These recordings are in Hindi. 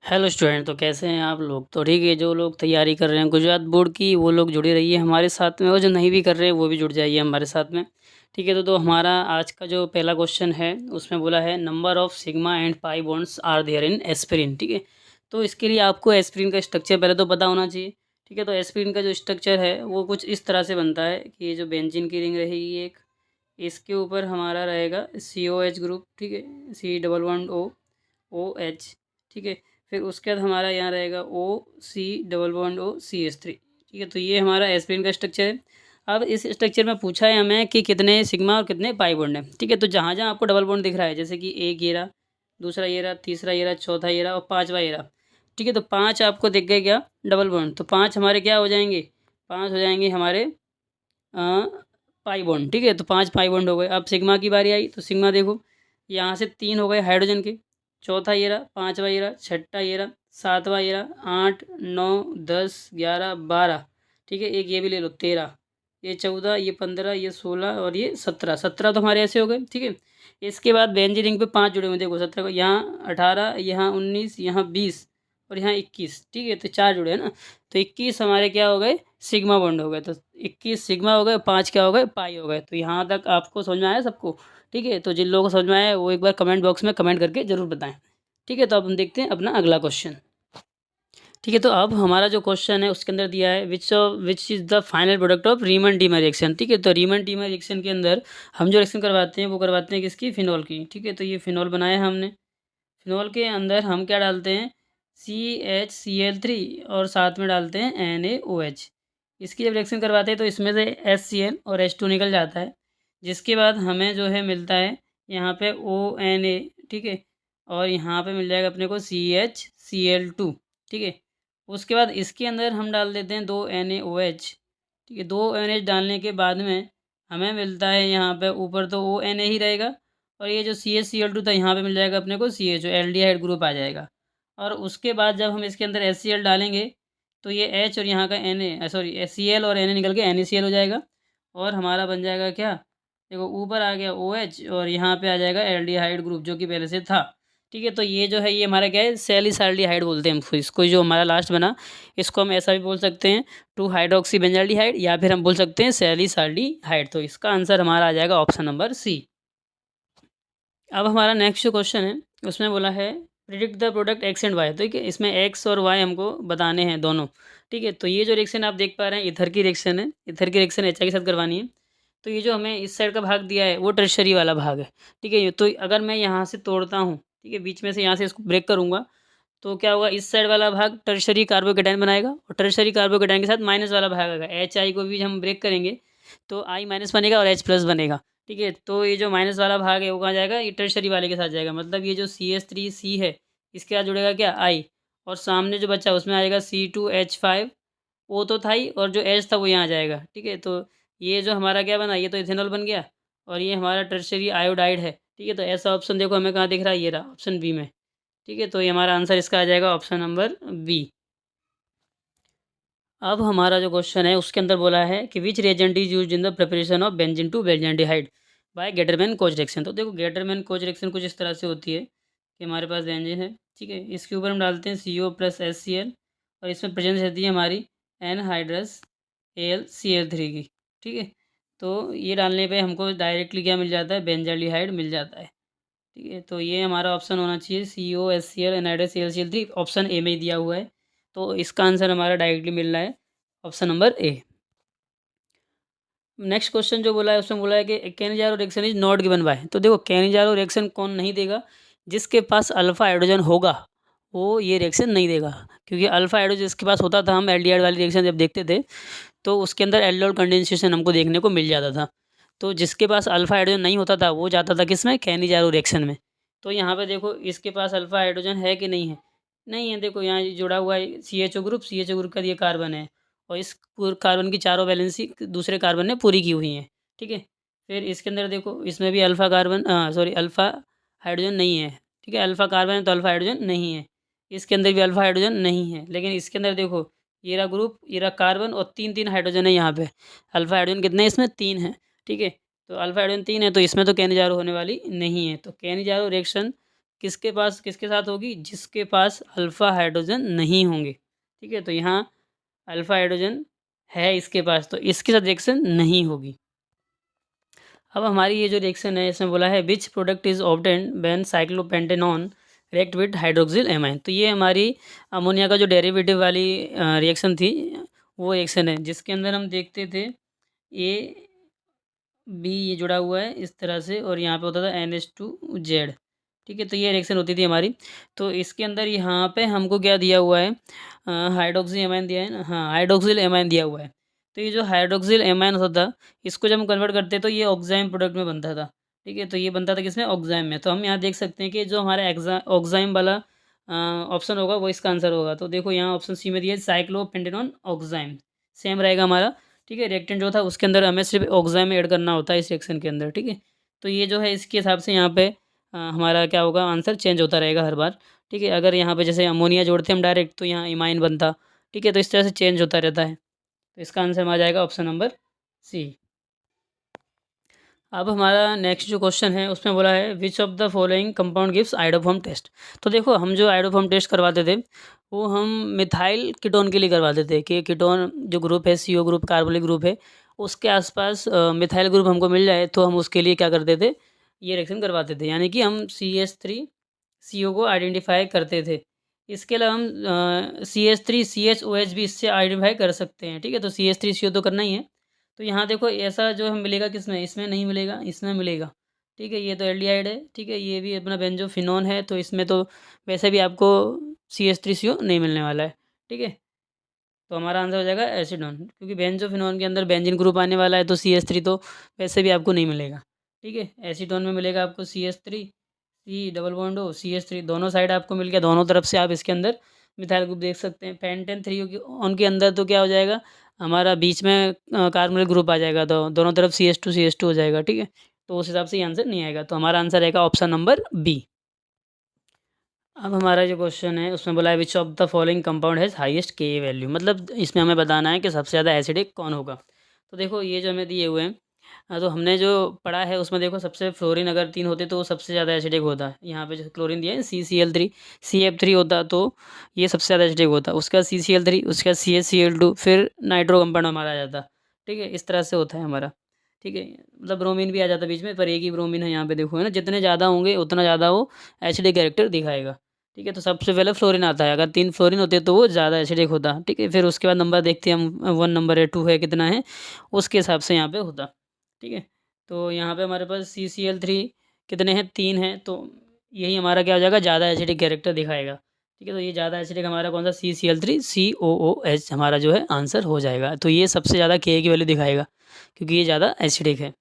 हेलो स्टूडेंट, तो कैसे हैं आप लोग। तो ठीक है, जो लोग तैयारी कर रहे हैं गुजरात बोर्ड की वो लोग जुड़े रहिए हमारे साथ में, और जो नहीं भी कर रहे हैं वो भी जुड़ जाइए हमारे साथ में। ठीक है, तो हमारा आज का जो पहला क्वेश्चन है उसमें बोला है number of sigma and pi bonds are there in aspirin. ठीक है, तो इसके लिए आपको एस्पिरिन का स्ट्रक्चर पहले तो पता होना चाहिए। ठीक है, तो एस्पिरिन का जो स्ट्रक्चर है वो कुछ इस तरह से बनता है कि ये जो बेंजीन की रिंग रहेगी एक, इसके ऊपर हमारा रहेगा COH ग्रुप। ठीक है, C double bond O, OH। ठीक है, फिर उसके बाद हमारा यहाँ रहेगा OC double bond O CH3। ठीक है, तो ये हमारा एस्पिरिन का स्ट्रक्चर है। अब इस स्ट्रक्चर में पूछा है हमें कि कितने सिग्मा और कितने पाई बॉन्ड है। ठीक है, तो जहाँ जहाँ आपको डबल बॉन्ड दिख रहा है, जैसे कि एक ये रहा, दूसरा ये रहा, तीसरा ये रहा, चौथा ये रहा और पाँचवा ये रहा। ठीक है, तो 5 आपको दिख गए क्या डबल बॉन्ड, तो 5 हमारे क्या हो जाएंगे, 5 हो जाएंगे हमारे पाई बॉन्ड। ठीक है, तो 5 पाई बॉन्ड हो गए। अब सिग्मा की बारी आई, तो सिग्मा देखो यहाँ से 3 हो गए हाइड्रोजन के, चौथा ये रहा, पाँचवा ये रहा, छठा ये रहा, सातवां ये रहा, 8 9 10 11 12। ठीक है, एक ये भी ले लो 13, ये 14, ये 15, ये 16 और ये 17। 17 तो हमारे ऐसे हो गए। ठीक है, इसके बाद बेंजी रिंग पे 5 जुड़े हुए, देखो 17 को, यहाँ 18, यहाँ 19, यहाँ 20 और यहाँ 21। ठीक है, तो 4 जुड़े हैं ना, तो 21 हमारे क्या हो गए, सिग्मा बॉन्ड हो गए। तो 21 सिग्मा हो गए, 5 क्या हो गए, पाई हो गए। तो यहाँ तक आपको समझ में आया सबको। ठीक है, तो जिन लोगों को समझ में आया वो एक बार कमेंट बॉक्स में कमेंट करके ज़रूर बताएं। ठीक है, तो अब हम देखते हैं अपना अगला क्वेश्चन। ठीक है, तो अब हमारा जो क्वेश्चन है उसके अंदर दिया है which is the final product of Reimer Tiemann reaction. ठीक है, तो रीमन डीमर रिएक्शन के अंदर हम जो रिएक्शन करवाते हैं वो करवाते हैं किसकी, फिनॉल की। ठीक है, तो ये फिनॉल बनाया है हमने। फिनॉल के अंदर हम क्या डालते हैं, CHCl3 और साथ में डालते हैं NaOH। इसकी जब रिएक्शन करवाते हैं तो इसमें से HCl और H2 निकल जाता है, जिसके बाद हमें जो है मिलता है यहाँ पे ONA। ठीक है, और यहाँ पे मिल जाएगा अपने को CHCl2। ठीक है, उसके बाद इसके अंदर हम डाल देते हैं 2 NaOH। ठीक है, 2 NaOH डालने के बाद में हमें मिलता है यहाँ पे ऊपर तो ONA ही रहेगा, और ये जो CHCl2 था यहाँ पे मिल जाएगा अपने को CHO, एल्डिहाइड ग्रुप आ जाएगा। और उसके बाद जब हम इसके अंदर HCl डालेंगे तो ये H और यहाँ का Cl और Na निकल के NaCl हो जाएगा, और हमारा बन जाएगा क्या, देखो ऊपर आ गया OH और यहाँ पे आ जाएगा एल्डिहाइड ग्रुप जो कि पहले से था। ठीक है, तो ये जो है ये हमारा क्या है, सैलिसाल्डिहाइड बोलते हैं हम इसको, जो हमारा लास्ट बना इसको हम ऐसा भी बोल सकते हैं 2 हाइड्रोक्सी बेंजाल्डिहाइड, या फिर हम बोल सकते हैं सैलिसाल्डिहाइड। तो इसका आंसर हमारा आ जाएगा ऑप्शन नंबर C। अब हमारा नेक्स्ट जो क्वेश्चन है उसमें बोला है predict the product X and Y. तो ठीक है, इसमें एक्स और वाई हमको बताने हैं दोनों। ठीक है, तो ये जो रिएक्शन आप देख पा रहे हैं इथर की रिएक्शन है, इथर की रिएक्शन HI के साथ करवानी है। तो ये जो हमें इस साइड का भाग दिया है वो टर्शरी वाला भाग है। ठीक है, तो अगर मैं यहाँ से तोड़ता हूँ, ठीक है, बीच में से यहाँ से इसको ब्रेक करूँगा तो क्या होगा, इस साइड वाला भाग टर्शरी कार्बोकेटाइन बनाएगा, और टर्शरी कार्बोकेटाइन के साथ माइनस वाला भाग आएगा, HI को भी हम ब्रेक करेंगे तो I माइनस बनेगा और H प्लस बनेगा। ठीक है, तो ये जो माइनस वाला भाग है वो कहाँ जाएगा, ये टर्शरी वाले के साथ जाएगा। मतलब ये जो CH3C है इसके साथ जुड़ेगा क्या, I, और सामने जो बचा उसमें आएगा C2H5। वो तो था ही, और जो H था वो यहाँ जाएगा। ठीक है, तो ये जो हमारा क्या बना, ये तो इथेनॉल बन गया, और ये हमारा टर्शरी आयोडाइड है। ठीक है, तो ऐसा ऑप्शन देखो हमें कहाँ दिख रहा है, ये रहा ऑप्शन बी में। ठीक है, तो ये हमारा आंसर इसका आ जाएगा ऑप्शन नंबर बी। अब हमारा जो क्वेश्चन है उसके अंदर बोला है कि which reagent is used in the preparation of benzene to benzaldehyde by Gattermann Koch reaction. तो देखो गेटरमैन कोच रिएक्शन कुछ इस तरह से होती है कि हमारे पास बेंजीन है, ठीक है, इसके ऊपर हम डालते हैं CO प्लस HCl, और इसमें प्रेजेंस रहती है हमारी एनहाइड्रस AlCl3 की। ठीक है, तो ये डालने पे हमको डायरेक्टली क्या मिल जाता है, बेंजाल्डिहाइड मिल जाता है। ठीक है, तो ये हमारा ऑप्शन होना चाहिए COHCl anhydrous AlCl3, option A में ही दिया हुआ है, तो इसका आंसर हमारा डायरेक्टली मिल रहा है option number A. Next question जो बोला है उसमें बोला है कि Cannizzaro reaction is not given by. तो देखो कैनिजारो रिएक्शन कौन नहीं देगा, जिसके पास अल्फा हाइड्रोजन होगा वो ये रिएक्शन नहीं देगा, क्योंकि अल्फा हाइड्रोजन जिसके पास होता था, हम एल्डिहाइड वाली रिएक्शन जब देखते थे तो उसके अंदर एल्डोल कंडेंसेशन हमको देखने को मिल जाता था। तो जिसके पास अल्फा हाइड्रोजन नहीं होता था वो जाता था किस में, कैनिजारो रिएक्शन में। तो यहाँ पे देखो इसके पास अल्फा हाइड्रोजन है कि नहीं है, नहीं है। देखो यहाँ जुड़ा हुआ है CHO ग्रुप, CHO ग्रुप का ये कार्बन है, और इस कार्बन की चारों वैलेंसी दूसरे कार्बन ने पूरी की हुई है। ठीक है, फिर इसके अंदर देखो इसमें भी अल्फा कार्बन अल्फा हाइड्रोजन नहीं है। ठीक है, अल्फा कार्बन है तो अल्फा हाइड्रोजन नहीं है, इसके अंदर भी अल्फा हाइड्रोजन नहीं है। लेकिन इसके अंदर देखो ये रहा ग्रुप, ये रहा कार्बन, और 3 हाइड्रोजन है यहाँ पे। अल्फा हाइड्रोजन कितने हैं इसमें, 3 है। ठीक है, तो अल्फा हाइड्रोजन 3 है तो इसमें तो कैनिजारो होने वाली नहीं है। तो कैनिजारो रिएक्शन किसके साथ होगी, जिसके पास अल्फ़ा हाइड्रोजन नहीं होंगे। ठीक है, तो यहाँ अल्फ़ा हाइड्रोजन है इसके पास, तो इसके साथ रिएक्शन नहीं होगी। अब हमारी ये जो रिएक्शन है इसमें बोला है which product is obtained when cyclopentanone react with hydroxyl amine. तो ये हमारी अमोनिया का जो डेरिवेटिव वाली रिएक्शन थी वो रिएक्शन है, जिसके अंदर हम देखते थे ए बी ये जुड़ा हुआ है इस तरह से, और यहाँ पे होता था NH2Z। ठीक है, तो ये रिएक्शन होती थी हमारी। तो इसके अंदर यहाँ पे हमको क्या दिया हुआ है, हाइड्रोक्सिल एमाइन दिया है ना, हाँ हाइड्रोक्सिल एमाइन दिया हुआ है। तो ये जो हाइड्रोक्सिल एमाइन होता था, इसको जब हम कन्वर्ट करते तो ये ऑक्साइम प्रोडक्ट में बनता था। ठीक है, तो ये बनता था किसमें, ऑक्साइम में। तो हम यहाँ देख सकते हैं कि जो हमारा ऑक्साइम वाला ऑप्शन होगा वो इसका आंसर होगा। तो देखो यहाँ ऑप्शन सी में दिया है साइक्लोपेंटेनॉन ऑक्साइम, सेम रहेगा हमारा। ठीक है, रिएक्टेंट जो था उसके अंदर हमें सिर्फ ऑक्साइम ऐड करना होता है इस रिएक्शन के अंदर। ठीक है, तो ये जो है इसके हिसाब से यहाँ पे हमारा क्या होगा, आंसर चेंज होता रहेगा हर बार। ठीक है, अगर यहाँ पे जैसे अमोनिया जोड़ते हम डायरेक्ट तो यहाँ इमाइन बनता। ठीक है, तो इस तरह से चेंज होता रहता है। तो इसका आंसर आ जाएगा ऑप्शन नंबर सी। अब हमारा नेक्स्ट जो क्वेश्चन है उसमें बोला है which of the following compound gives iodoform test. तो देखो हम जो आइडोफॉर्म टेस्ट करवाते थे वो हम मिथाइल कीटोन के लिए करवाते थे कि कीटोन जो ग्रुप है CO ग्रुप कार्बोनिक ग्रुप है उसके आसपास मिथाइल ग्रुप हमको मिल जाए तो हम उसके लिए क्या करते थे, ये रिएक्शन करवाते थे, यानी कि हम CH3CO को आइडेंटिफाई करते थे। इसके अलावा हम CH3CHOH भी इससे आइडेंटिफाई कर सकते हैं। ठीक है, तो CH3CO तो करना ही है। तो यहाँ देखो ऐसा जो हम मिलेगा किसमें, इसमें नहीं मिलेगा, इसमें मिलेगा। ठीक है, ये तो एल्डिहाइड है। ठीक है, ये भी अपना बेंजोफिनोन है, तो इसमें तो वैसे भी आपको CH3CO नहीं मिलने वाला है। ठीक है, तो हमारा आंसर हो जाएगा एसिडोन, क्योंकि बेंजोफिनोन के अंदर बेंजीन ग्रुप आने वाला है, तो CH3 तो वैसे भी आपको नहीं मिलेगा। ठीक है, एसीटोन में मिलेगा आपको CH3 C डबल बॉन्ड हो CH3, दोनों साइड आपको मिल गया, दोनों तरफ से आप इसके अंदर मिथाइल ग्रुप देख सकते हैं। पेंटेन 3 उनके अंदर तो क्या हो जाएगा, हमारा बीच में कार्बोनिल ग्रुप आ जाएगा, तो दोनों तरफ CH2 हो जाएगा। ठीक है, तो उस हिसाब से ये आंसर नहीं आएगा, तो हमारा आंसर आएगा ऑप्शन नंबर बी। अब हमारा जो क्वेश्चन है उसमें बोला है which of the following compound has highest Ka value, मतलब इसमें हमें बताना है कि सबसे ज़्यादा एसिडिक कौन होगा। तो देखो ये जो हमें दिए हुए हैं, तो हमने जो पढ़ा है उसमें देखो सबसे फ्लोरीन अगर 3 होते तो वो सबसे ज़्यादा एसिडिक होता है। यहाँ पे जो क्लोरीन दिया है CCl3 CF3 होता तो ये सबसे ज़्यादा एसिडिक होता, उसका CCl3 उसका CHCl2 फिर नाइट्रो कंपाउंड हमारा आ जाता। ठीक है, इस तरह से होता है हमारा। ठीक है, मतलब ब्रोमीन भी आ जाता बीच में, पर एक ही ब्रोमीन है यहाँ पे देखो, है ना, जितने ज़्यादा होंगे उतना ज़्यादा वो एसिडिक कैरेक्टर दिखाएगा। ठीक है, तो सबसे पहले फ्लोरीन आता है, अगर 3 फ्लोरीन होते तो वो ज़्यादा एसिडिक होता। ठीक है, फिर उसके बाद नंबर देखते हैं हम, 1 नंबर है 2 है कितना है, उसके हिसाब से यहाँ पे होता। ठीक है, तो यहाँ पे हमारे पास CCl3 कितने हैं, 3 हैं, तो यही हमारा क्या हो जाएगा, ज़्यादा एसिडिक कैरेक्टर दिखाएगा। ठीक है, तो ये ज़्यादा एसिडिक हमारा कौन सा CCl3 COOH हमारा जो है आंसर हो जाएगा। तो ये सबसे ज़्यादा Ka की वैल्यू दिखाएगा क्योंकि ये ज़्यादा एसिडिक है।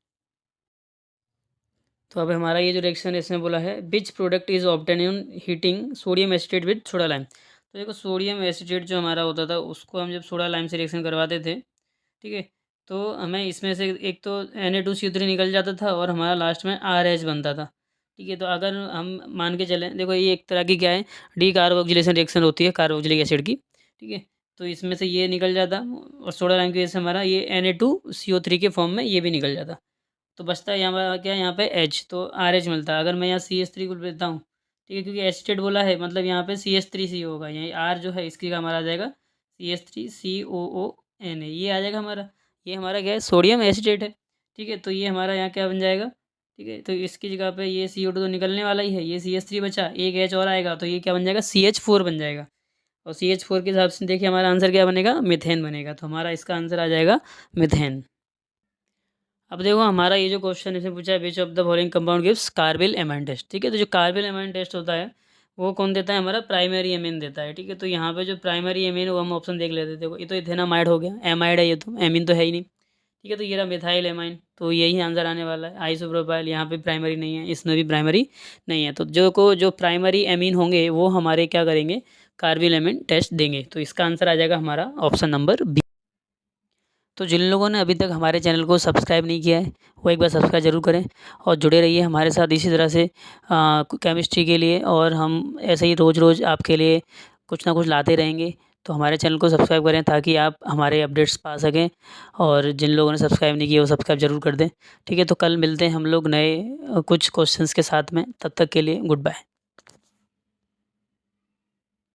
तो अब हमारा ये जो रिएक्शन है इसमें बोला है which product is obtain in heating sodium acetate with soda lime. तो देखो सोडियम एसिटेट जो हमारा होता था उसको हम जब सोडा लाइम से रिएक्शन करवाते थे, ठीक है, तो हमें इसमें से एक तो Na2CO3 निकल जाता था और हमारा लास्ट में RH बनता था। ठीक है, तो अगर हम मान के चलें, देखो ये एक तरह की क्या है, डी कार्बोक्सिलेशन रिएक्शन होती है कार्बोक्सिलिक एसिड की। ठीक है, तो इसमें से ये निकल जाता और सोडा लाइम की वजह से हमारा ये Na2CO3 के फॉर्म में ये भी निकल जाता। तो बचता है यहाँ पर क्या, यहाँ पे H, तो RH मिलता है। अगर मैं यहाँ CH3 को लेता हूँ, ठीक है, क्योंकि एसिटेट बोला है मतलब यहाँ पे CH3C होगा, यही R जो है इसकी का हमारा आ जाएगा CH3COONA, ये आ जाएगा हमारा। ये हमारा क्या है, सोडियम एसिटेट है। ठीक है, तो ये हमारा यहाँ क्या बन जाएगा, ठीक है, तो इसकी जगह पे ये CO2 तो निकलने वाला ही है, ये CH3 बचा, एक H और आएगा, तो ये क्या बन जाएगा, CH4 बन जाएगा। और CH4 के हिसाब से देखिए हमारा आंसर क्या बनेगा, मिथेन बनेगा। तो हमारा इसका आंसर आ जाएगा मिथेन। अब देखो हमारा ये जो क्वेश्चन इसमें पूछा है which of the following compound gives carbylamine test. ठीक है, तो जो कार्बिल एमाइन टेस्ट होता है वो कौन देता है, हमारा प्राइमरी एमीन देता है। ठीक है, तो यहाँ पे जो प्राइमरी एमीन वो हम ऑप्शन देख लेते थे, देखो ये तो इथेनामाइड हो गया, एमाइड है, ये तो एमीन तो है ही नहीं। ठीक है, तो ये रहा मिथाइल एमाइन, तो यही आंसर आने वाला है। आइसोप्रोपाइल यहाँ पे प्राइमरी नहीं है, इसमें भी प्राइमरी नहीं है, तो जो प्राइमरी एमीन होंगे वो हमारे क्या करेंगे, कार्बिल एमीन टेस्ट देंगे। तो इसका आंसर आ जाएगा हमारा ऑप्शन नंबर बी। तो जिन लोगों ने अभी तक हमारे चैनल को सब्सक्राइब नहीं किया है वो एक बार सब्सक्राइब ज़रूर करें और जुड़े रहिए हमारे साथ इसी तरह से केमिस्ट्री के लिए, और हम ऐसे ही रोज़ रोज़ आपके लिए कुछ ना कुछ लाते रहेंगे। तो हमारे चैनल को सब्सक्राइब करें ताकि आप हमारे अपडेट्स पा सकें, और जिन लोगों ने सब्सक्राइब नहीं किया वो सब्सक्राइब ज़रूर कर दें। ठीक है, तो कल मिलते हैं हम लोग नए कुछ क्वेश्चंस के साथ में, तब तक के लिए गुड बाय।